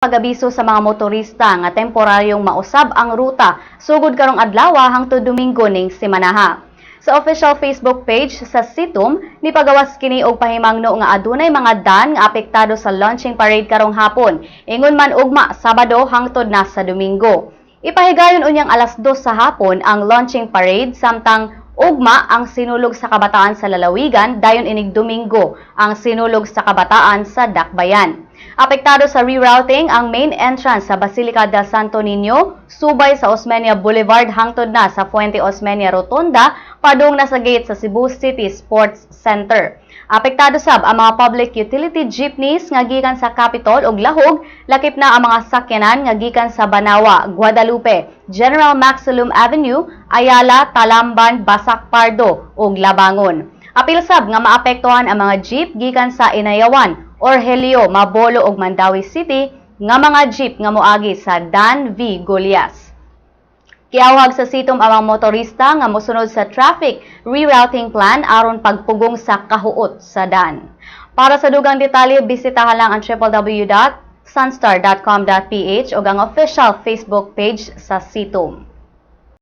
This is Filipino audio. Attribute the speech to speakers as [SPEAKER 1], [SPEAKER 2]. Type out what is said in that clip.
[SPEAKER 1] Pag-abiso sa mga motorista nga temporaryong mausab ang ruta sugod karong adlaw hangtod Domingo ning semanaha. Sa official Facebook page sa Situm, nipagawas kini og pahimangno nga adunay mga dan nga apektado sa launching parade karong hapon, ingon man ugma Sabado hangtod na sa Domingo. Ipahigayon unyang alas 2 sa hapon ang launching parade samtang ugma ang sinulog sa kabataan sa lalawigan, dayon inig Domingo ang sinulog sa kabataan sa Dakbayan. Apektado sa rerouting ang main entrance sa Basilica del Santo Niño, subay sa Osmeña Boulevard hangtod na sa Fuente Osmeña Rotunda, padung na sa gate sa Cebu City Sports Center. Apektado sab ang mga public utility jeepneys nga gikan sa Capitol ug Lahog, lakip na ang mga sakyanan nga gikan sa Banawa, Guadalupe, General Maximum Avenue, Ayala, Talamban, Basak Pardo ug Labangon. Apil sab nga maapektuhan ang mga jeep gikan sa Inayawan, Orhelio, Mabolo ug Mandawi City nga mga jeep nga moagi sa Dan V. Golias. Kiawhag sa Situm ang mga motorista nga mosunod sa traffic rerouting plan aron pagpugong sa kahuot sa Dan. Para sa dugang detalye, bisitahan lang ang www.sunstar.com.ph o ang official Facebook page sa Situm.